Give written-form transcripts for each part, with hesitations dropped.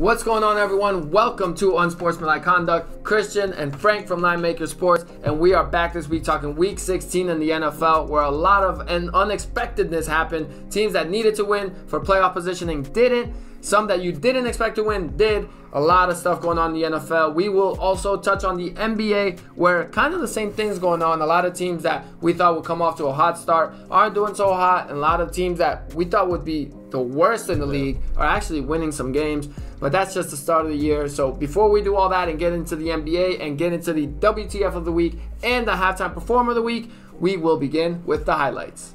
What's going on, everyone? Welcome to Unsportsmanlike Conduct. Christian and Frank from Linemaker Sports, and we are back this week talking Week 16 in the NFL, where a lot of unexpectedness happened. Teams that needed to win for playoff positioning didn't. Some that you didn't expect to win did. A lot of stuff going on in the NFL. We will also touch on the NBA, where kind of the same things going on. A lot of teams that we thought would come off to a hot start aren't doing so hot, and a lot of teams that we thought would be the worst in the league are actually winning some games. But that's just the start of the year. So before we do all that and get into the NBA and get into the WTF of the week and the halftime performer of the week, we will begin with the highlights.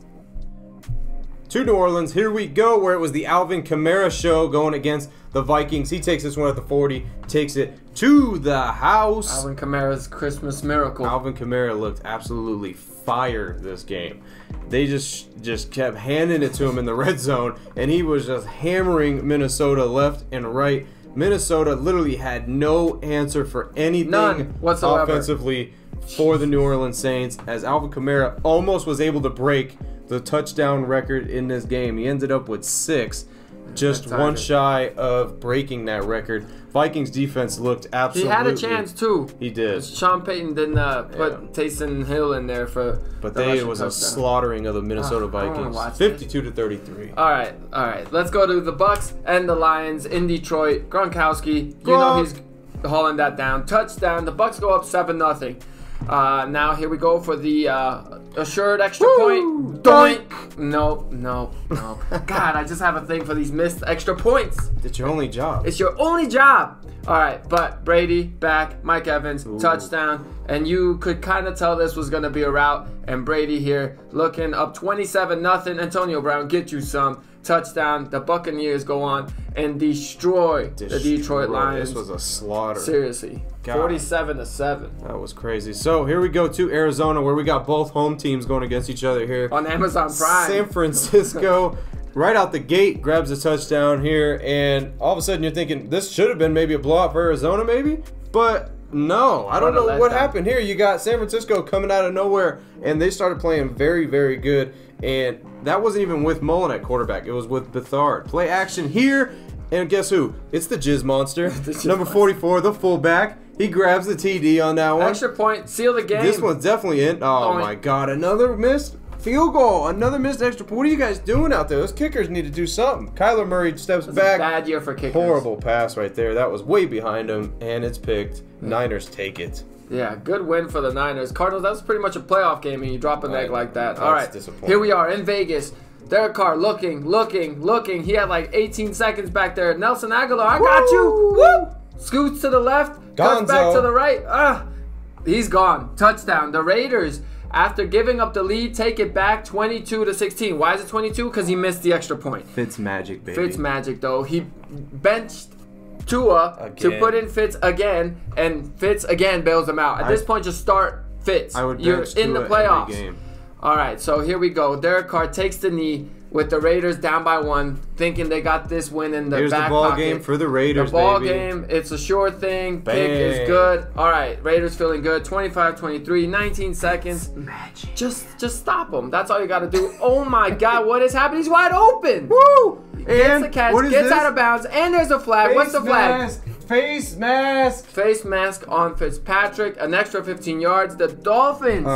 To New Orleans, here we go, where it was the Alvin Kamara show going against the Vikings. He takes this one at the 40, takes it to the house. Alvin Kamara's Christmas miracle. Alvin Kamara looked absolutely fire this game. They just kept handing it to him in the red zone, and he was just hammering Minnesota left and right. Minnesota literally had no answer for anything None whatsoever offensively for the New Orleans Saints, as Alvin Kamara almost was able to break the touchdown record in this game. He ended up with 6, just one shy of breaking that record. Vikings defense looked absolutely... He had a chance too. He did. Sean Payton didn't put Taysom Hill in there for... But it was a slaughtering of the Minnesota Vikings. 52-33. All right. Let's go to the Bucks and the Lions in Detroit. Gronkowski, you know he's hauling that down. Touchdown. The Bucks go up 7-0. Now here we go for the assured extra point. Doink! No. God, I just have a thing for these missed extra points. It's your only job. It's your only job. All right, but Brady back, Mike Evans, touchdown, and you could kind of tell this was going to be a rout. And Brady here looking up 27-0. Antonio Brown, get you some. Touchdown. The Buccaneers go on and destroy the Detroit Lions. This was a slaughter. Seriously. 47-7. That was crazy. So here we go to Arizona, where we got both home teams going against each other here. On Amazon Prime. San Francisco, right out the gate, grabs a touchdown here. And all of a sudden you're thinking, this should have been maybe a blowout for Arizona maybe. But no, I don't know what happened here. You got San Francisco coming out of nowhere, and they started playing very, very good. And that wasn't even with Mullen at quarterback. It was with Beathard. Play action here, and guess who? It's the Jizz Monster. Number 44, the fullback. He grabs the TD on that one. Extra point, seal the game. This one's definitely in. Oh my God, another missed field goal. Another missed extra point. What are you guys doing out there? Those kickers need to do something. Kyler Murray steps back. A bad year for kickers. Horrible pass right there. That was way behind him, and it's picked. Niners take it. Yeah, good win for the Niners. Cardinals, that was pretty much a playoff game, and you drop an egg like that. All right, here we are in Vegas. Derek Carr looking. He had like 18 seconds back there. Nelson Aguilar, I got you. Woo! Scoots to the left, cuts back to the right. He's gone. Touchdown. The Raiders, after giving up the lead, take it back 22-16. Why is it 22? Because he missed the extra point. Fitz magic, baby. Fitz magic, though. He benched Tua to put in Fitz again, and Fitz again bails him out. At this point, just start Fitz. You're in the playoffs. Every game. All right, so here we go. Derek Carr takes the knee with the Raiders down by 1, thinking they got this win in the Here's back the ball pocket. game for the Raiders, The ball baby. game, it's a sure thing. Bang. Kick is good. All right, Raiders feeling good. 25-23, 19 seconds. Magic. Just stop him. That's all you got to do. Oh my God, what is happening? He's wide open. Woo! Gets the catch, gets out of bounds, and there's a flag. What's the flag? Face mask. Face mask on Fitzpatrick. An extra 15 yards. The Dolphins.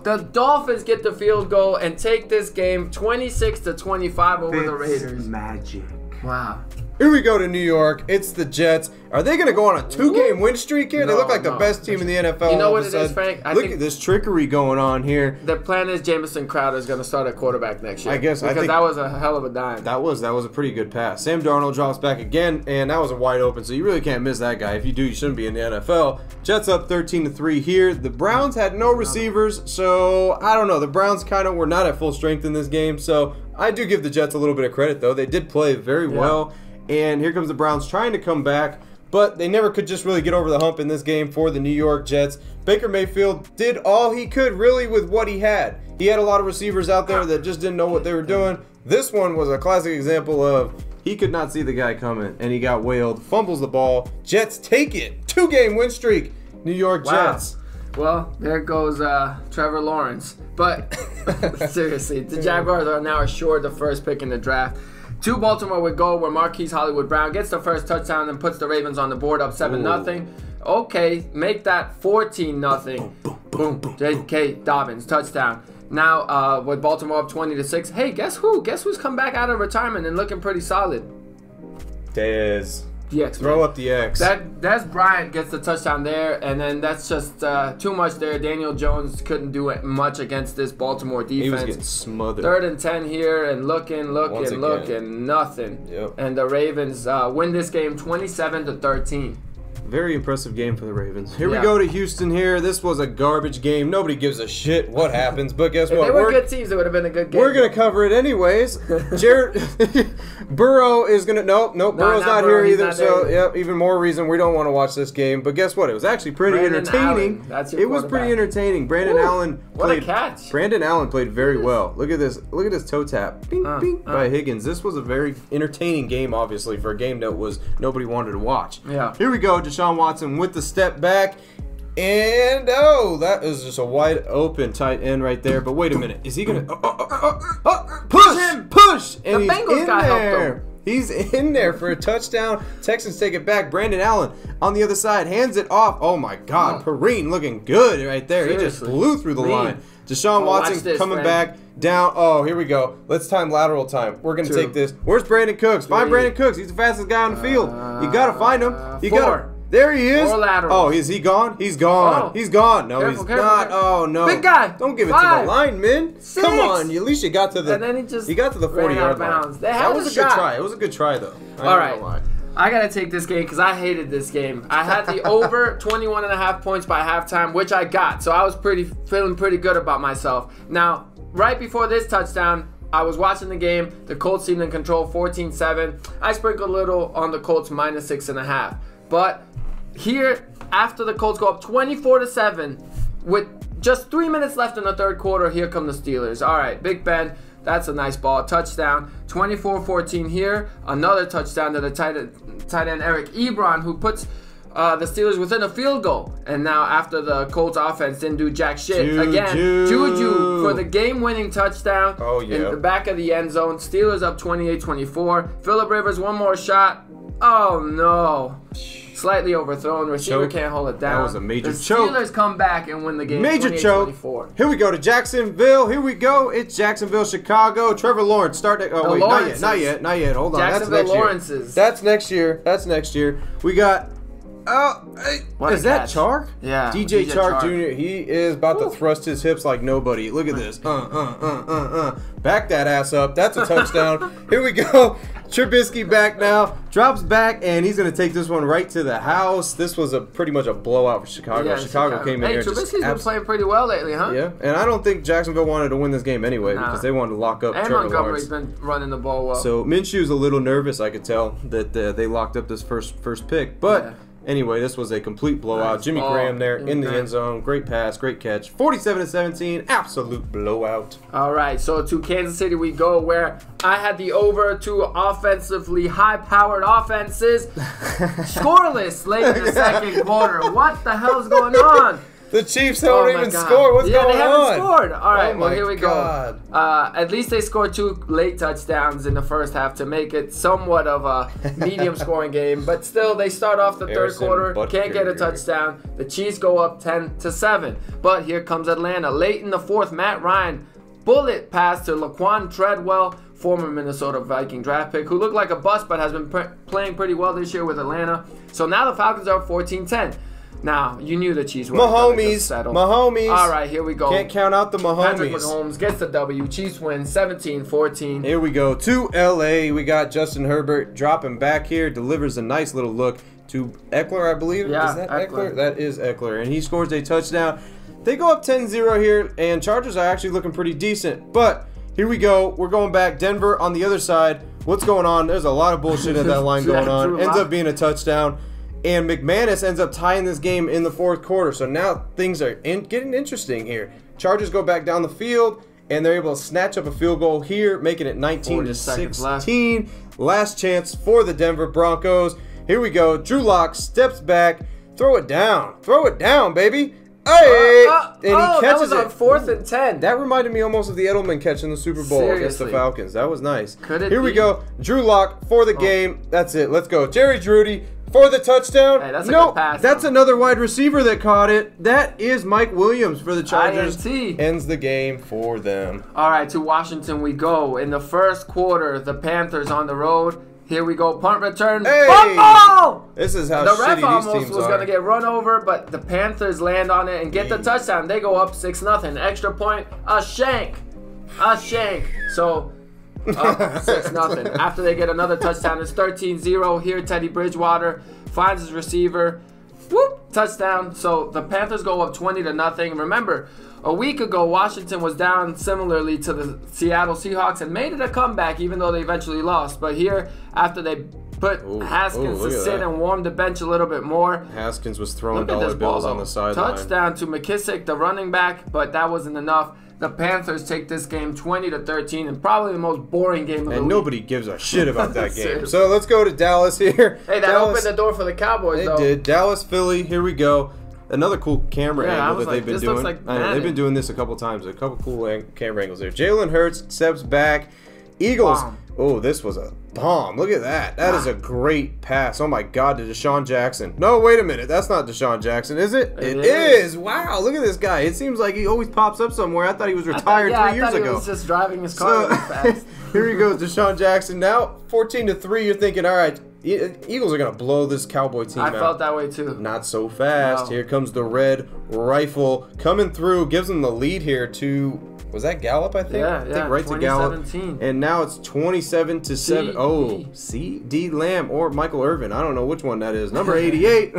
The Dolphins get the field goal and take this game 26-25 over the Raiders. Magic. Wow. Here we go to New York. It's the Jets. Are they going to go on a 2-game win streak here? They look like the best team in the NFL. You know what it is, Frank? Look at this trickery going on here. The plan is Jamison Crowder is going to start at quarterback next year. I guess. Because that was a hell of a dime. That was a pretty good pass. Sam Darnold drops back again, and that was a wide open, so you really can't miss that guy. If you do, you shouldn't be in the NFL. Jets up 13-3 here. The Browns had no receivers, so I don't know. The Browns kind of were not at full strength in this game, so I do give the Jets a little bit of credit, though. They did play very well. And here comes the Browns trying to come back, but they never could just really get over the hump in this game for the New York Jets. Baker Mayfield did all he could really with what he had. He had a lot of receivers out there that just didn't know what they were doing. This one was a classic example of he could not see the guy coming, and he got whaled, fumbles the ball. Jets take it. 2-game win streak. New York Jets. Well, there goes Trevor Lawrence. But seriously, the Jaguars are now assured the first pick in the draft. To Baltimore would go where Marquise Hollywood Brown gets the first touchdown and puts the Ravens on the board up 7-0. Okay, make that 14-0. Boom. J.K. Dobbins, touchdown. Now, with Baltimore up 20-6. Hey, guess who? Guess who's come back out of retirement and looking pretty solid? Dez. DX. Throw up the X. Des Bryant gets the touchdown there, and then that's just too much there. Daniel Jones couldn't do much against this Baltimore defense. He was getting smothered. 3rd and 10 here, and looking, nothing. Yep. And the Ravens win this game 27-13. Very impressive game for the Ravens. Here we go to Houston here. This was a garbage game. Nobody gives a shit what happens, but guess what? If they were good teams, it would have been a good game. We're going to cover it anyways. Jared Burrow is going to... Nope, Burrow's not here either. So, yep, even more reason we don't want to watch this game. But guess what? It was actually pretty entertaining. It was pretty entertaining. Brandon Allen played... What a catch. Brandon Allen played very well. Look at this. Look at this toe tap. Bing, bing, by Higgins. This was a very entertaining game, obviously, for a game that was nobody wanted to watch. Yeah. Here we go. Deshaun Watson with the step back, and that is just a wide open tight end right there. But wait a minute, is he gonna push? And the Bengals guy helped him. He's in there for a touchdown. Texans take it back. Brandon Allen on the other side hands it off. Oh my God, Perrine looking good right there. Seriously. He just blew through the line. Deshaun Watson coming back down. Oh, here we go. Let's time lateral time. We're gonna take this. Where's Brandon Cooks? Find Brandon Cooks. He's the fastest guy on the field. You gotta find him. You gotta. There he is. Oh, is he gone? He's gone. He's gone. No, he's not. Oh no. Big guy. Don't give it to the lineman. Come on. At least you got to the. And then he got to the 40-yard line. That was a good try. It was a good try though. All right. I got to take this game because I hated this game. I had the over 21.5 points by halftime, which I got. So I was feeling pretty good about myself. Now, right before this touchdown, I was watching the game. The Colts seemed in control 14-7. I sprinkled a little on the Colts minus 6.5. But here, after the Colts go up 24-7, with just 3 minutes left in the third quarter, here come the Steelers. All right, Big Ben, that's a nice ball. Touchdown, 24-14 here. Another touchdown to the tight end Eric Ebron, who puts the Steelers within a field goal. And now after the Colts offense didn't do jack shit, Juju for the game-winning touchdown in the back of the end zone. Steelers up 28-24. Phillip Rivers, one more shot. Oh, no. Slightly overthrown. Receiver can't hold it down. That was a major choke. The Steelers come back and win the game. Major choke. Here we go to Jacksonville. Here we go. It's Jacksonville, Chicago. Trevor Lawrence. Start. Oh wait, not yet. Hold on. Jacksonville Lawrence's. That's next year. We got. Is that Chark? Yeah. DJ Chark Jr. He is about to thrust his hips like nobody. Look at this. Back that ass up. That's a touchdown. Here we go. Trubisky back now. Drops back, and he's going to take this one right to the house. This was pretty much a blowout for Chicago. Yeah, Chicago came in here. Trubisky's been playing pretty well lately, huh? Yeah, and I don't think Jacksonville wanted to win this game anyway because they wanted to lock up Trevor Lawrence. Montgomery's been running the ball well. So Minshew's a little nervous, I could tell, that they locked up this first pick. But anyway, this was a complete blowout. Jimmy Graham there in the end zone. Great pass, great catch. 47-17, absolute blowout. All right, so to Kansas City we go, where I had the over to offensively high-powered offenses. Scoreless late in the second quarter. What the hell's going on? The Chiefs don't even score. What's going on? They haven't scored. All right, well, here we go. At least they scored 2 late touchdowns in the first half to make it somewhat of a medium scoring game. But still, they start off the third quarter, can't get a touchdown. The Chiefs go up 10-7. But here comes Atlanta. Late in the fourth, Matt Ryan, bullet pass to Laquan Treadwell, former Minnesota Viking draft pick, who looked like a bust but has been playing pretty well this year with Atlanta. So now the Falcons are up 14-10. Now, you knew the Chiefs were going to settle. Mahomes. All right, here we go. Can't count out the Mahomes. Patrick Mahomes gets the W. Chiefs win 17-14. Here we go to L.A. We got Justin Herbert dropping back here. Delivers a nice little look to Eckler, I believe. Yeah, is that Eckler? That is Eckler. And he scores a touchdown. They go up 10-0 here, and Chargers are actually looking pretty decent. But here we go. We're going back. Denver on the other side. What's going on? There's a lot of bullshit at that line going on. Ends up being a touchdown. And McManus ends up tying this game in the fourth quarter. So now things are getting interesting here. Chargers go back down the field, and they're able to snatch up a field goal here, making it 19-16. Last chance for the Denver Broncos. Here we go. Drew Lock steps back. Throw it down. Throw it down, baby. Hey! And he that catches was on it. 4th and 10. That reminded me almost of the Edelman catch in the Super Bowl against the Seriously. Falcons. That was nice. Could it Here we be? go. Drew Lock for the game. That's it. Let's go. Jerry Jeudy for the touchdown. Hey, that's a no, good pass, that's though. another wide receiver that caught it. That is Mike Williams for the Chargers. INT. Ends the game for them. All right, to Washington we go. In the first quarter, the Panthers on the road. Here we go. Punt return. Hey! Fumble! This is how The shitty ref these almost teams was are. going to get run over, but the Panthers land on it and get the touchdown. They go up 6-0. Extra point, a shank. A shank. So, up 6-0. After they get another touchdown, it's 13-0. Here, Teddy Bridgewater finds his receiver. Whoop, touchdown. So, the Panthers go up 20-0. Remember, a week ago, Washington was down similarly to the Seattle Seahawks and made it a comeback, even though they eventually lost. But here, after they put Haskins look to at sit that. and warm the bench a little bit more, Haskins was throwing look at this dollar bills ball, on though. the sideline. Touchdown to McKissick, the running back, but that wasn't enough. The Panthers take this game 20-13, and probably the most boring game of the And week. nobody gives a shit about that game. Seriously. So let's go to Dallas here. Hey, that Dallas, opened the door for the Cowboys, They though. did. Dallas, Philly, here we go. Another cool camera Yeah, I angle was that like, they've been this doing. looks like I know, they've Madden. been doing this a couple times. A couple cool camera angles there. Jalen Hurts steps back. Eagles. Bomb. Oh, this was a bomb. Look at that. That is a great pass. Oh my God, to Deshaun Jackson. No, wait a minute. That's not Deshaun Jackson, is it? It is. Wow, look at this guy. It seems like he always pops up somewhere. I thought he was retired 3 years I thought ago. he was just driving his car really fast. Here he goes, Deshaun Jackson. Now 14-3. You're thinking, all right, Eagles are gonna blow this Cowboy team I out. felt that way too. Not so fast. No. Here comes the red rifle coming through. Gives them the lead here to, was that Gallup, I think? Yeah, I think right to Gallup. 2017. And now it's 27-7. Oh, D. C.D. Lamb or Michael Irvin. I don't know which one that is. Number 88.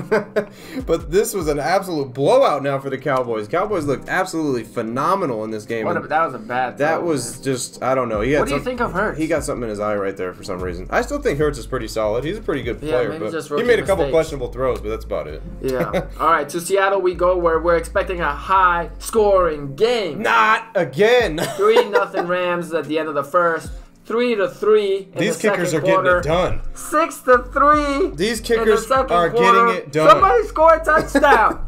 But this was an absolute blowout now for the Cowboys. Cowboys looked absolutely phenomenal in this game. That And was a bad that throw, was man. just, I don't know. He had What do you some- think of Hurts? He got something in his eye right there for some reason. I still think Hurts is pretty solid. He's a pretty good Yeah, player. maybe But just he rookie made a couple mistakes. questionable throws, but that's about it. Yeah. All right, to Seattle we go, where we're expecting a high-scoring game. Not again. 3-0 Rams at the end of the first. 3-3 in These the kickers are second quarter. getting it done. 6-3. These in kickers the second are quarter. getting it done. Somebody score a touchdown.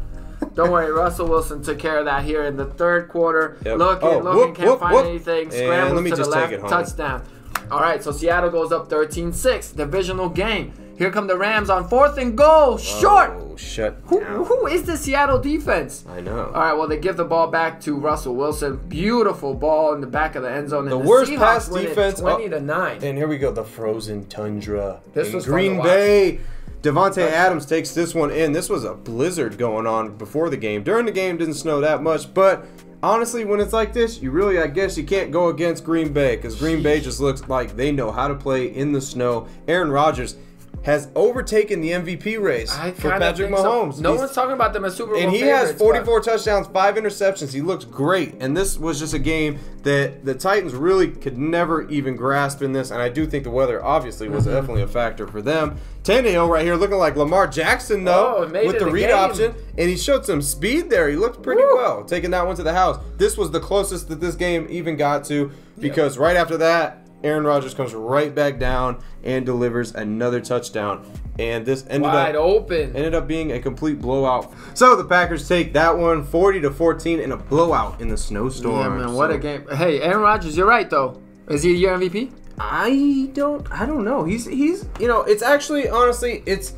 Don't worry, Russell Wilson took care of that here in the third quarter. Yep. Looking, Whoop, can't whoop, find whoop. anything. And Scrambles let me to the just take left, it home. touchdown. All right, so Seattle goes up 13-6. Divisional game. Here come the Rams on 4th and goal. Short. Oh, shut down. Who is the Seattle defense? I know. All right, well, they give the ball back to Russell Wilson. Beautiful ball in the back of the end zone. And The worst Seahawks pass win it defense- 20-9. And here we go, the frozen tundra. This in was fun to Green watch. Bay. Devontae Adams takes this one in. This was a blizzard going on before the game. During the game, didn't snow that much, but honestly, when it's like this, you really, I guess, you can't go against Green Bay because Green Bay just looks like they know how to play in the snow. Aaron Rodgers has overtaken the MVP race I for kinda Patrick think so. Mahomes. No He's- one's talking about them as Super Bowl And he has favorites, 44 touchdowns, 5 interceptions. He looks great. And this was just a game that the Titans really could never even grasp in this. And I do think the weather obviously was definitely a factor for them. Tannehill right here looking like Lamar Jackson, though, Oh, made with it the a read game. option. And he showed some speed there. He looked pretty Woo. well, taking that one to the house. This was the closest that this game even got to because right after that, Aaron Rodgers comes right back down and delivers another touchdown. And this Wide open. ended up being a complete blowout. So the Packers take that one 40-14 in a blowout in the snowstorm. Yeah, man, what So a game. Hey, Aaron Rodgers, you're right, though. Is he your MVP? I don't know. He's it's actually honestly it's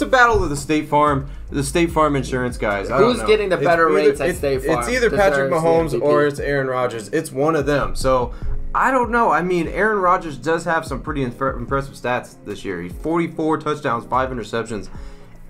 a battle of the State Farm insurance guys. I don't Who's know. getting the It's better either- rates at State Farm? It's either Patrick Deserves the Mahomes MVP. or it's Aaron Rodgers. It's one of them. So I don't know. I mean, Aaron Rodgers does have some pretty impressive stats this year. He's 44 touchdowns, 5 interceptions.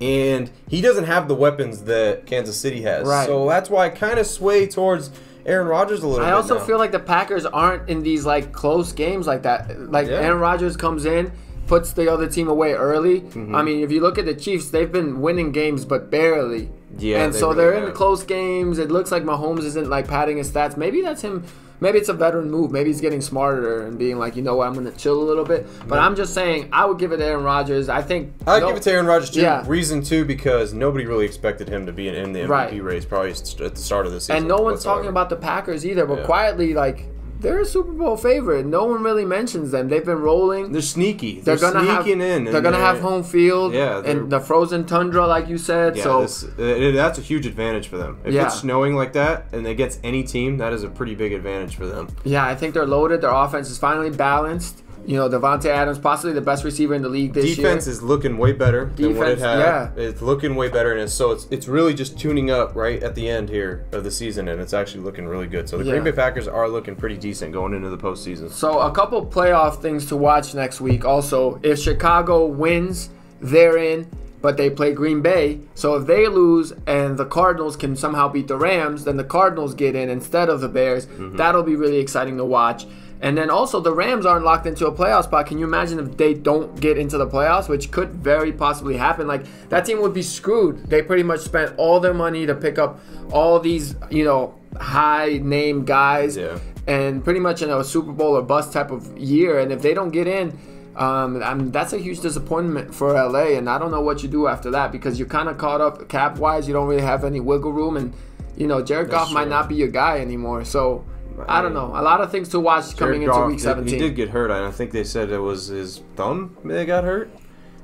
And he doesn't have the weapons that Kansas City has. Right. So that's why I kind of sway towards Aaron Rodgers a little bit I also now. feel like the Packers aren't in these like close games like that. Like Yeah. Aaron Rodgers comes in, puts the other team away early. Mm-hmm. I mean, if you look at the Chiefs, they've been winning games but barely. Yeah, and they so really they're in have. close games. It looks like Mahomes isn't like padding his stats. Maybe that's him. Maybe it's a veteran move. Maybe he's getting smarter and being like, you know what, I'm going to chill a little bit. But I'm just saying, I would give it to Aaron Rodgers. I think I'd give it to Aaron Rodgers too. Yeah. Reason too, because nobody really expected him to be in the MVP Right. race probably at the start of the season. And no one's whatsoever. talking about the Packers either. But Yeah. quietly, like they're a Super Bowl favorite. No one really mentions them. They've been rolling. They're sneaky. They're gonna sneaking have, in. They're going to have home field Yeah, and the frozen tundra, like you said. Yeah, so that's a huge advantage for them. If it's snowing like that and against any team, that is a pretty big advantage for them. Yeah, I think they're loaded. Their offense is finally balanced. You know, Davante Adams, possibly the best receiver in the league this year. Defense is looking way better than what it had. Yeah. It's looking way better, and it's really just tuning up right at the end here of the season, and it's actually looking really good. So the Green Bay Packers are looking pretty decent going into the postseason. So a couple playoff things to watch next week. Also, if Chicago wins, they're in, but they play Green Bay. So if they lose and the Cardinals can somehow beat the Rams, then the Cardinals get in instead of the Bears. That'll be really exciting to watch. And then also the Rams aren't locked into a playoff spot. Can you imagine if they don't get into the playoffs, which could very possibly happen? Like, that team would be screwed. They pretty much spent all their money to pick up all these, you know, high-name guys. Yeah. And pretty much in a Super Bowl or bust type of year. And if they don't get in, I mean, that's a huge disappointment for LA. And I don't know what you do after that because you're kind of caught up cap-wise. You don't really have any wiggle room. And, you know, Jared Goff might not be your guy anymore. So I don't know. A lot of things to watch coming into Week 17. He did get hurt. I think they said it was his thumb that got hurt.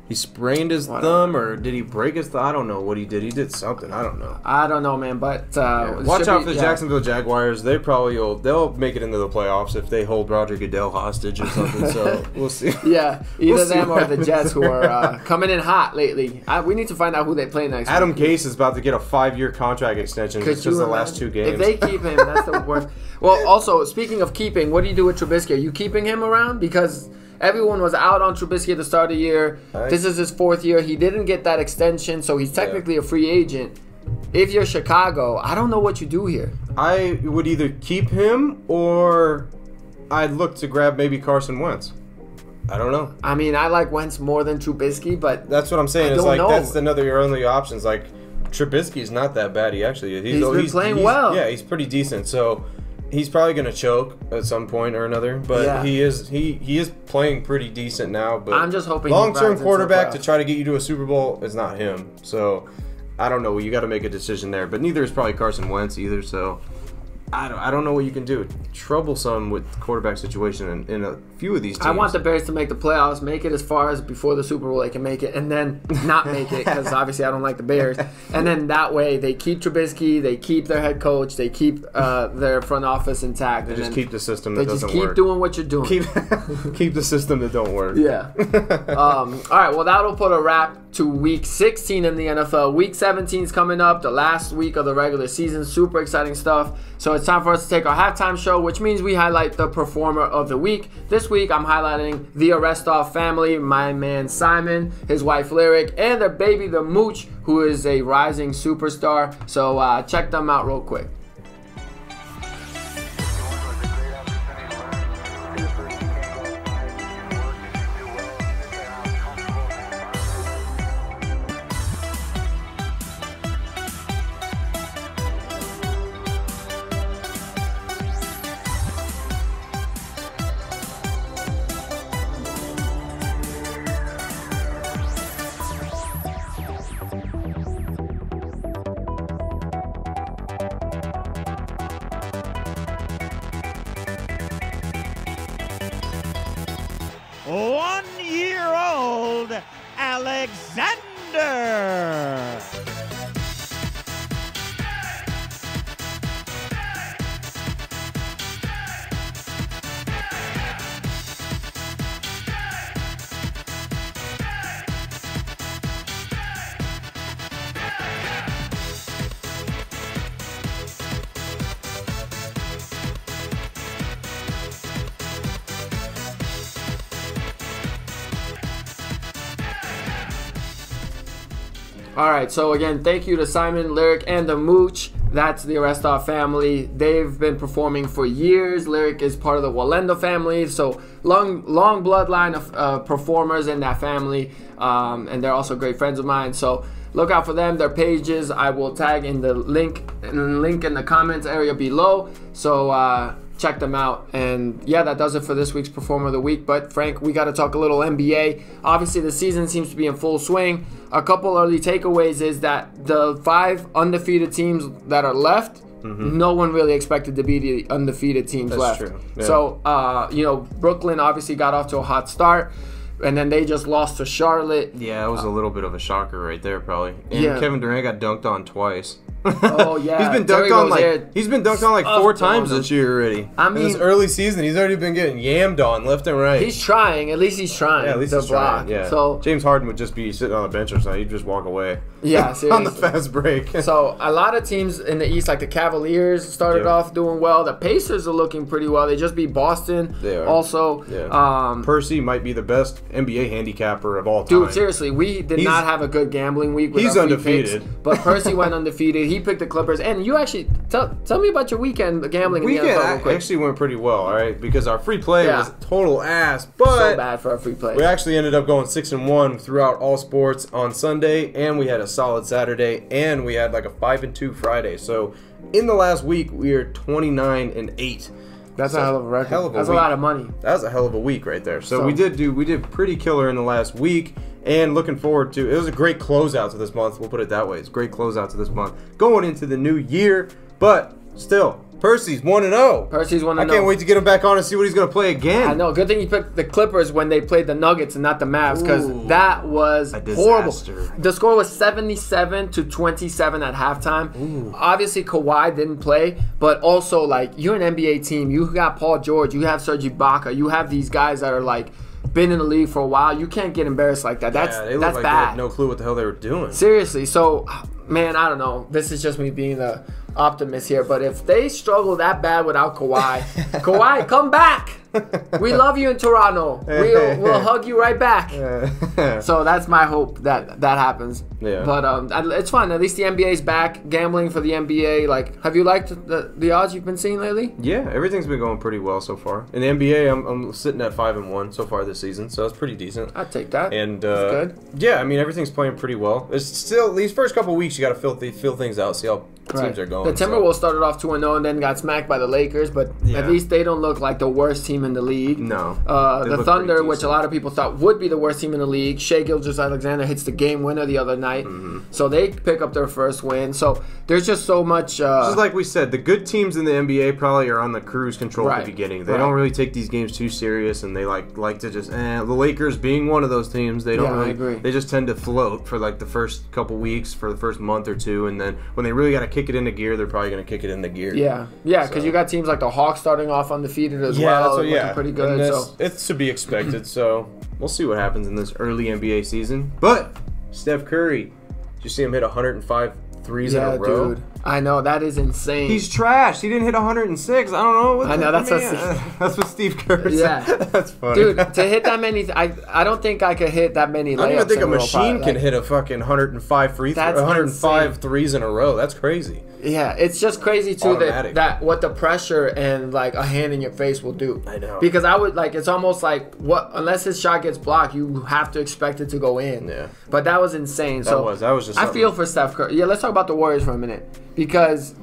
He sprained his thumb, or did he break his thumb? I don't know what he did. He did something. I don't know. I don't know, man. But watch out for the Jacksonville Jaguars. They'll make it into the playoffs if they hold Roger Goodell hostage or something. So we'll see. Yeah, either them or the Jets, who are coming in hot lately. We need to find out who they play next. Adam Gase is about to get a 5-year contract extension. It's just the last 2 games. If they keep him, that's the worst. Well, also speaking of keeping, what do you do with Trubisky? Are you keeping him around? Because everyone was out on Trubisky at the start of the year. This is his 4th year. He didn't get that extension, so he's technically a free agent. If you're Chicago, I don't know what you do here. I would either keep him or I'd look to grab maybe Carson Wentz. I don't know. I mean, I like Wentz more than Trubisky, but that's what I'm saying. It's like that's your only options. Like Trubisky's not that bad. He's been playing well. Yeah, he's pretty decent. So he's probably going to choke at some point or another, but he is playing pretty decent now. But I'm just hoping long-term quarterback to try to get you to a Super Bowl is not him. So I don't know. You got to make a decision there. But neither is probably Carson Wentz either. So I don't know what you can do. Troublesome with the quarterback situation in a few of these teams. I want the Bears to make the playoffs, make it as far as before the Super Bowl they can make it, and then not make it because obviously I don't like the Bears. And then that way they keep Trubisky, they keep their head coach, they keep their front office intact. They just keep the system that doesn't work. They just keep doing what you're doing. Keep the system that don't work. Yeah. All right, well, that'll put a wrap to Week 16 in the NFL. Week 17 is coming up, the last week of the regular season. Super exciting stuff. So it's time for us to take our halftime show, which means we highlight the performer of the week. This week, I'm highlighting the Arestov family, my man Simon, his wife Lyric, and their baby, the Mooch, who is a rising superstar. So check them out real quick. One-year-old Alexander. All right, so again, thank you to Simon, Lyric, and the Mooch. That's the Arestov family. They've been performing for years. Lyric is part of the Walenda family, so long bloodline of performers in that family, and they're also great friends of mine. So look out for them. Their pages I will tag in the link in the comments area below. So check them out. And yeah, that does it for this week's Performer of the Week. But Frank, we got to talk a little NBA. Obviously, the season seems to be in full swing. A couple early takeaways is that the 5 undefeated teams that are left no one really expected to be the undefeated teams left. True. Yeah. So, Brooklyn obviously got off to a hot start. And then they just lost to Charlotte. Yeah, it was a little bit of a shocker right there, probably. And Kevin Durant got dunked on twice. Oh yeah, he's been dunked on like 4 times this year already. I mean, in this early season, he's already been getting yammed on left and right. He's trying. At least he's trying. Yeah, at least he's block. trying. Yeah. So James Harden would just be sitting on a bench or something. He'd just walk away. Yeah, seriously. On the fast break. So a lot of teams in the East, like the Cavaliers, started off doing well. The Pacers are looking pretty well. They just beat Boston. They are. Also, Percy might be the best NBA handicapper of all time. Dude, seriously, we did not have a good gambling week. With he's undefeated. Picks, but Percy went undefeated. He picked the Clippers. And you actually, tell me about your weekend gambling in the NFL real quick. Actually went pretty well, all right? Because our free play was total ass. But so bad for our free play. We actually ended up going 6-1 throughout all sports on Sunday. And we had a solid Saturday. And we had like a 5-2 Friday. So in the last week, we are 29-8. That's a hell of a record. That's a lot of money. That was a hell of a week right there. So we did pretty killer in the last week, and looking forward to it was a great closeout to this month. We'll put it that way. It's a great closeout to this month, going into the new year. But still, Percy's 1-0. Percy's 1-0. I can't wait to get him back on and see what he's gonna play again. I know. Good thing you picked the Clippers when they played the Nuggets and not the Mavs, because that was horrible. The score was 77-27 at halftime. Obviously, Kawhi didn't play, but also like you're an NBA team. You got Paul George. You have Serge Ibaka. You have these guys that are like been in the league for a while. You can't get embarrassed like that. That's they that's like bad. They had no clue what the hell they were doing. Seriously. So, man, I don't know. This is just me being the optimist here, but if they struggle that bad without Kawhi, Kawhi, come back. We love you in Toronto. We'll hug you right back. So that's my hope that happens. Yeah. But it's fun. At least the NBA's back. Gambling for the NBA. Like, have you liked the odds you've been seeing lately? Yeah, everything's been going pretty well so far. In the NBA, I'm sitting at 5-1 so far this season, so that's pretty decent. I'd take that. And that's good. Yeah, I mean everything's playing pretty well. It's still these first couple weeks you got to feel things out, see how teams are going. The Timberwolves started off 2-0 and then got smacked by the Lakers, but at least they don't look like the worst team in the league. No. The Thunder, which a lot of people thought would be the worst team in the league, Shai Gilgeous-Alexander hits the game winner the other night, so they pick up their first win. So there's just so much. Just like we said, the good teams in the NBA probably are on the cruise control at the beginning. They don't really take these games too serious, and they like to just. The Lakers being one of those teams, they don't really. I agree. They just tend to float for like the first couple weeks, for the first month or two, and then when they really got to kick it into gear, they're probably going to kick it into gear. Yeah, because you got teams like the Hawks starting off undefeated as well, looking pretty good. So it's to be expected. So we'll see what happens in this early NBA season. But Steph Curry, did you see him hit 105 threes in a row? Dude. I know, that is insane. He's trash. He didn't hit 106. I don't know. I know, that's what Steve Kerr said. Yeah. That's funny. Dude, to hit that many, I don't think I could hit that many layups. I don't even think a machine can hit a fucking 105 threes in a row. That's crazy. Yeah, it's just crazy too that what the pressure and like a hand in your face will do. I know. Because I would like, it's almost like unless his shot gets blocked, you have to expect it to go in. Yeah. But that was insane. That was just. I feel for Steph Curry. Yeah, let's talk about the Warriors for a minute, because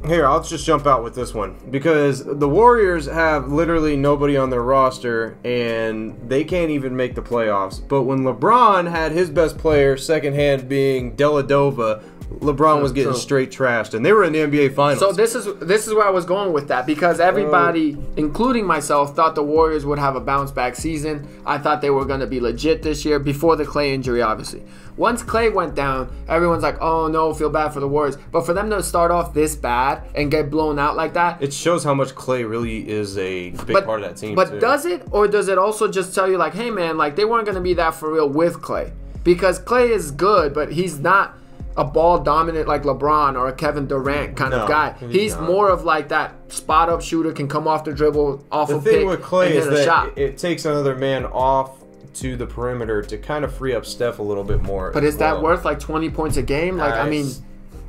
Here, I'll just jump out with this one, because the Warriors have literally nobody on their roster, and they can't even make the playoffs. But when LeBron had his best player, second hand being Dellavedova, LeBron was getting straight trashed, and they were in the NBA Finals. So this is where I was going with that, because everybody, including myself, thought the Warriors would have a bounce back season. I thought they were going to be legit this year, before the Klay injury, obviously. Once Klay went down, everyone's like, oh no, feel bad for the Warriors. But for them to start off this bad and get blown out like that, it shows how much Klay really is a big part of that team. But does it, or does it also just tell you like, hey man, like they weren't going to be that for real with Klay? Because Klay is good, but he's not a ball dominant like LeBron or a Kevin Durant kind of guy. He's more of like that spot up shooter, can come off the dribble, off a pick. The thing with Klay is that shot. It takes another man off to the perimeter to kind of free up Steph a little bit more. But is that worth like 20 points a game? Like, I mean,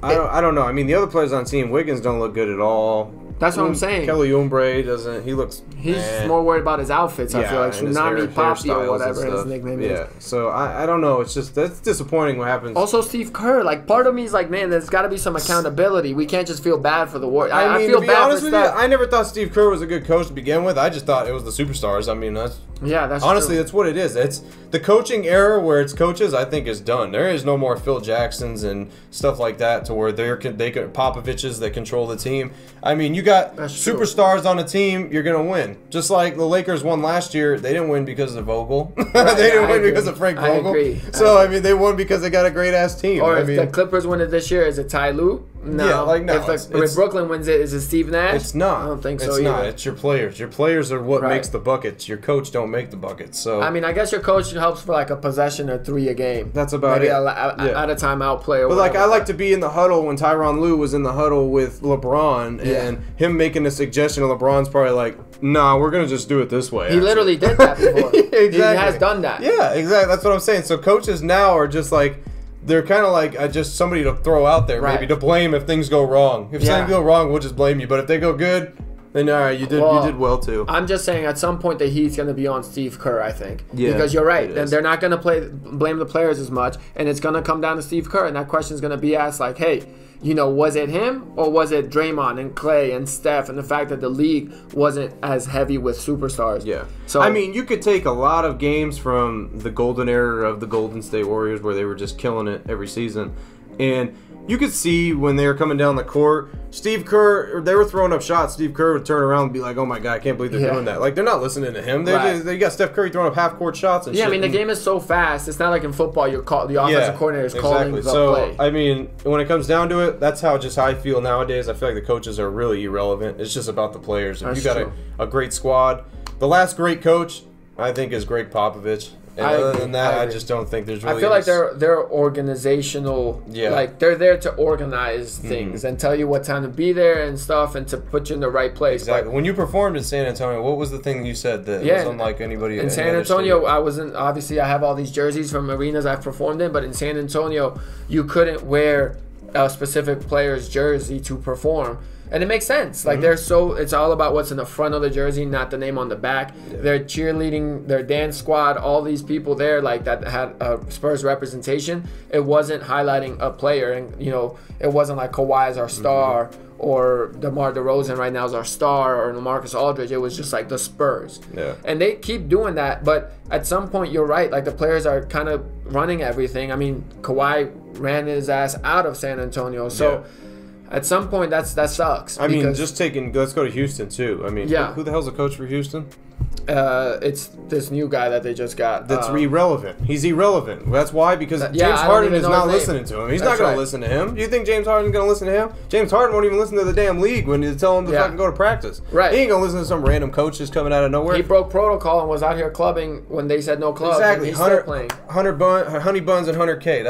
I don't know. I mean, the other players on team, Wiggins don't look good at all. That's what I'm saying. Kelly Oubre doesn't. He looks. He's more worried about his outfits. I feel like and his Tsunami Poppy or hairstyles and whatever his stuff. nickname is. Yeah. So I don't know. It's just that's disappointing what happens. Also, Steve Kerr. Like, part of me is like, man, there's got to be some accountability. We can't just feel bad for the Warriors. I mean, feel to be bad honest for with you, Steph. I never thought Steve Kerr was a good coach to begin with. I just thought it was the superstars. I mean, that's honestly, true. that's what it is. It's the coaching era where it's coaches. I think is done. There is no more Phil Jacksons and stuff like that to where they can Popoviches that control the team. I mean, you got superstars on a team, you're gonna win. Just like the Lakers won last year, they didn't win because of Vogel. They didn't win because of Frank Vogel. I agree. So I mean, they won because they got a great ass team. Or if mean, the Clippers win it this year, is it Ty Lue? No. Yeah, like no. If Brooklyn wins it, is it Steve Nash? It's not. I don't think so it's either. Not. It's your players. Your players are what makes the buckets. Your coach don't make the buckets. So I mean, I guess your coach helps for like a possession or 3 a game. That's about Maybe it. At a timeout play or But whatever. like, I like to be in the huddle when Tyronn Lue was in the huddle with LeBron and him making a suggestion. And LeBron's probably like, "Nah, we're gonna just do it this way." He literally did that before. Exactly. He has done that. Yeah, exactly. That's what I'm saying. So coaches now are just like. They're kind of like just somebody to throw out there, maybe to blame if things go wrong. If things go wrong, we'll just blame you. But if they go good, then all right, you did well too. I'm just saying, at some point the heat's going to be on Steve Kerr, I think. Yeah, because you're right. They're not going to blame the players as much, and it's going to come down to Steve Kerr, and that question is going to be asked like, hey, you know, was it him or was it Draymond and Clay and Steph, and the fact that the league wasn't as heavy with superstars? Yeah. So I mean, you could take a lot of games from the golden era of the Golden State Warriors where they were just killing it every season, and you could see when they were coming down the court, Steve Kerr, they were throwing up shots. Steve Kerr would turn around and be like, "Oh my God, I can't believe they're doing that." Like, they're not listening to him. They got Steph Curry throwing up half court shots and shit. I mean, the game is so fast. It's not like in football. The offensive coordinator is calling the play. I mean, when it comes down to it, that's how I feel nowadays. I feel like the coaches are really irrelevant. It's just about the players. If you got a great squad, the last great coach, I think, is Greg Popovich. And other than that, I just don't think there's really. I feel like they're organizational. Yeah. Like, they're there to organize things and tell you what time to be there and stuff, and to put you in the right place. Exactly. When you performed in San Antonio, what was the thing you said that was unlike anybody in San Antonio? I wasn't. Obviously, I have all these jerseys from arenas I've performed in, but in San Antonio, you couldn't wear a specific player's jersey to perform. And it makes sense. Like, it's all about what's in the front of the jersey, not the name on the back. Yeah. Their cheerleading, their dance squad, all these people there, like, that had Spurs representation. It wasn't highlighting a player, and it wasn't like Kawhi is our star or DeMar DeRozan right now is our star or LaMarcus Aldridge. It was just like the Spurs. Yeah. And they keep doing that, but at some point, you're right. Like, the players are kind of running everything. I mean, Kawhi ran his ass out of San Antonio, so. Yeah. At some point, that sucks. I mean, let's go to Houston, too. I mean, who the hell's the coach for Houston? It's this new guy that they just got. That's irrelevant. He's irrelevant. That's why, because James Harden is not listening to him. He's not going to listen to him. Do you think James Harden's going to listen to him? James Harden won't even listen to the damn league when you tell him to fucking go to practice. Right. He ain't going to listen to some random coach just coming out of nowhere. He broke protocol and was out here clubbing when they said no clubs. Exactly. And he's still playing. Honey buns and 100K.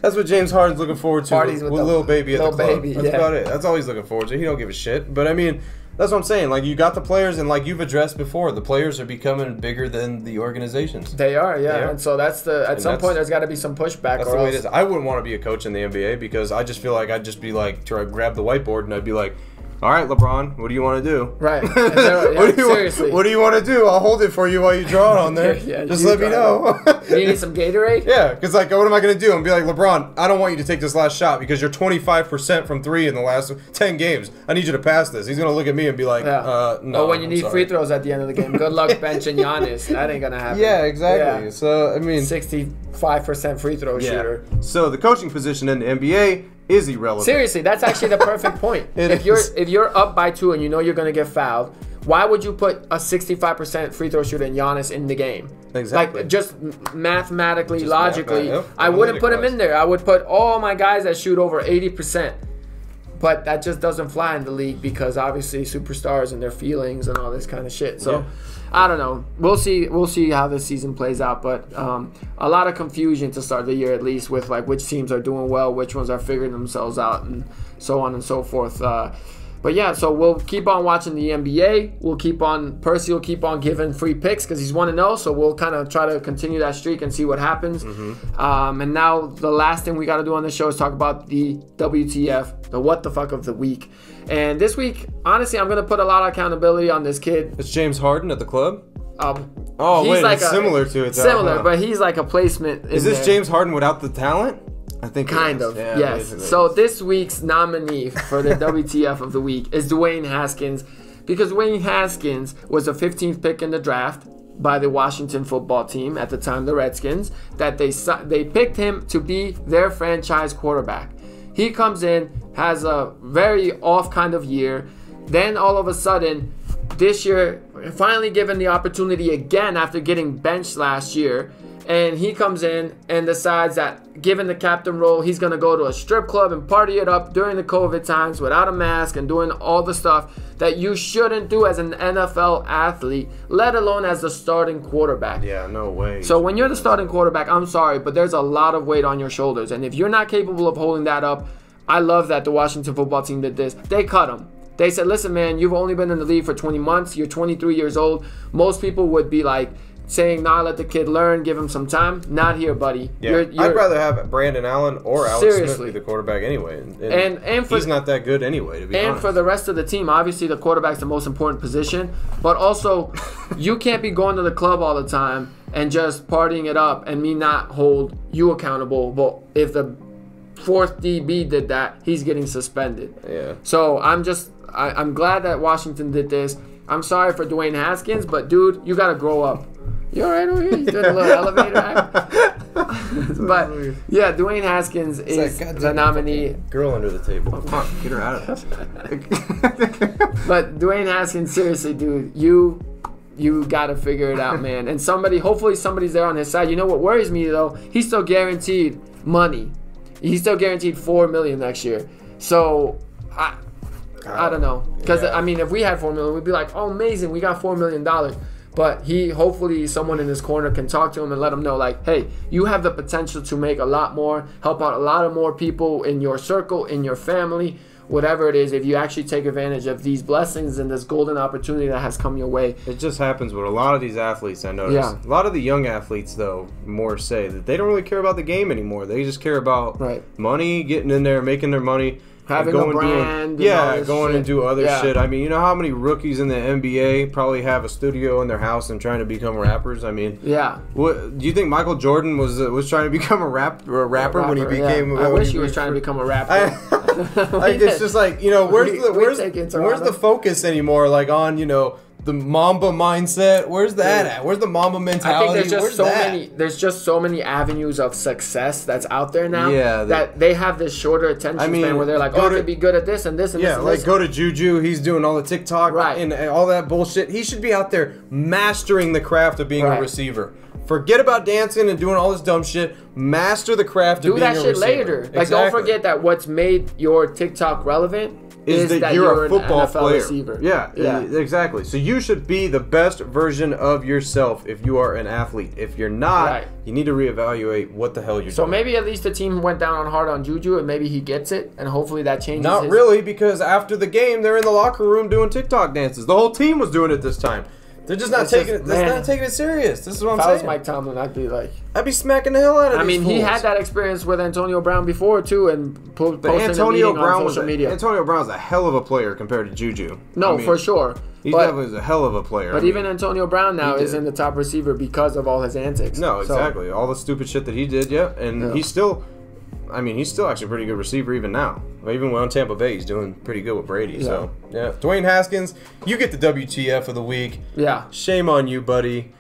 That's what James Harden's looking forward to. Parties with Lil Baby at the club. Baby, that's about it. That's all he's looking forward to. He don't give a shit. But I mean, that's what I'm saying. Like, you got the players, and like you've addressed before, the players are becoming bigger than the organizations. They are, yeah. And so at some point, there's got to be some pushback. That's the way it is. I wouldn't want to be a coach in the NBA because I just feel like I'd just be like, try to grab the whiteboard and I'd be like, all right, LeBron, what do you want to do? Right. Seriously. What do you want to do? I'll hold it for you while you draw it on there. Just let me know. You need some Gatorade? Yeah, because like, what am I going to do? I'm going to be like, LeBron, I don't want you to take this last shot because you're 25% from 3 in the last 10 games. I need you to pass this. He's going to look at me and be like, no. Or when you need free throws at the end of the game. Good luck benching Giannis. That ain't going to happen. Yeah, exactly. Yeah. So, I mean, 65% free throw shooter. So, the coaching position in the NBA is irrelevant. Seriously, that's actually the perfect point. If you're up by 2 and you know you're going to get fouled, why would you put a 65% free throw shooter in Giannis in the game? Exactly. Like, just mathematically, logically, I wouldn't put him in there. I would put all my guys that shoot over 80%. But that just doesn't fly in the league because obviously superstars and their feelings and all this kind of shit. So I don't know. We'll see how this season plays out. But a lot of confusion to start the year, at least, with like which teams are doing well, which ones are figuring themselves out, and so on and so forth. But But yeah, so we'll keep on watching the NBA. Percy will keep on giving free picks because he's 1-0. So we'll kind of try to continue that streak and see what happens. And now the last thing we got to do on the show is talk about the WTF, the what the fuck of the week. And this week, honestly, I'm going to put a lot of accountability on this kid. It's James Harden at the club? He's wait, like it's similar to it. Similar, but he's like a placement. Is this James Harden without the talent? I think kind of, yeah, yes. So this week's nominee for the WTF of the week is Dwayne Haskins, because Dwayne Haskins was the 15th pick in the draft by the Washington football team at the time, the Redskins, that they picked him to be their franchise quarterback. He comes in, has a very off kind of year, then all of a sudden this year finally given the opportunity again after getting benched last year. And he comes in and decides that given the captain role, he's going to go to a strip club and party it up during the COVID times without a mask and doing all the stuff that you shouldn't do as an NFL athlete, let alone as the starting quarterback. Yeah, no way. So when you're the starting quarterback, I'm sorry, but there's a lot of weight on your shoulders. And if you're not capable of holding that up, I love that the Washington football team did this. They cut him. They said, listen, man, you've only been in the league for 20 months. You're 23 years old. Most people would be like, saying, nah, let the kid learn, give him some time. Not here, buddy. Yeah. I'd rather have Brandon Allen or Alex Smith be the quarterback anyway. And he's not that good anyway, to be honest. And for the rest of the team, obviously the quarterback's the most important position. But also, you can't be going to the club all the time and just partying it up and me not hold you accountable. But if the fourth DB did that, he's getting suspended. Yeah. So I'm glad that Washington did this. I'm sorry for Dwayne Haskins, but dude, you got to grow up. You all right over here? He's doing a little elevator act. But yeah, Dwayne Haskins is the nominee. Girl under the table. Fuck, get her out of this. But Dwayne Haskins, seriously, dude, you got to figure it out, man. And hopefully somebody's there on his side. You know what worries me though? He's still guaranteed money. He's still guaranteed $4 million next year. So I don't know, because I mean, if we had $4 million, we'd be like, oh, amazing, we got $4 million. But hopefully someone in his corner can talk to him and let him know, like, hey, you have the potential to make a lot more, help out a lot of more people in your circle, in your family, whatever it is, if you actually take advantage of these blessings and this golden opportunity that has come your way. It just happens with a lot of these athletes, I notice. Yeah. A lot of the young athletes, though, more say that they don't really care about the game anymore. They just care about money, getting in there, making their money. Having a brand. And do other shit. I mean, you know how many rookies in the NBA probably have a studio in their house and trying to become rappers? I mean, what do you think Michael Jordan was trying to become a rapper when he became? I wish he was trying to become a rapper. It's just like, you know, where's the focus anymore? Like on, you know, the Mamba mindset. Where's that at? Where's the Mamba mentality? I think there's just so many avenues of success that's out there now. Yeah, that they have this shorter attention span where they're like, oh, I could be good at this and this and this. Yeah, like go to Juju. He's doing all the TikTok and all that bullshit. He should be out there mastering the craft of being a receiver. Forget about dancing and doing all this dumb shit. Master the craft of being a receiver. Do that shit later. Like, don't forget that what's made your TikTok relevant is that you're a football player. Receiver. Yeah, exactly. So you should be the best version of yourself if you are an athlete. If you're not, you need to reevaluate what the hell you're doing. So maybe at least the team went down hard on Juju, and maybe he gets it, and hopefully that changes. Not really, because after the game, they're in the locker room doing TikTok dances. The whole team was doing it this time. They're just not taking it serious. This is what I'm saying. If I was Mike Tomlin, I'd be smacking the hell out of these fools. He had that experience with Antonio Brown before too, and posting a meeting on social media. Antonio Brown's a hell of a player compared to Juju. No, for sure. He definitely is a hell of a player. But even Antonio Brown now isn't the top receiver because of all his antics. No, exactly. All the stupid shit that he did, and he's still. I mean, he's still actually a pretty good receiver even now. Even when on Tampa Bay, he's doing pretty good with Brady. Yeah. So, Dwayne Haskins, you get the WTF of the week. Yeah. Shame on you, buddy.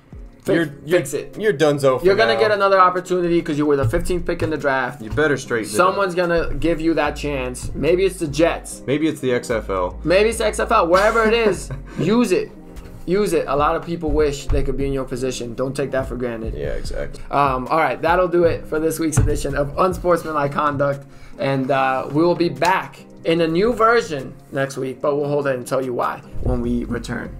Fix it. You're donezo for You're going to get another opportunity because you were the 15th pick in the draft. You better straighten it up. Someone's going to give you that chance. Maybe it's the Jets. Maybe it's the XFL. Maybe it's the XFL. Wherever it is, use it. Use it. A lot of people wish they could be in your position. Don't take that for granted. Yeah, exactly. All right, that'll do it for this week's edition of Unsportsmanlike Conduct. And we will be back in a new version next week, but we'll hold it and tell you why when we return.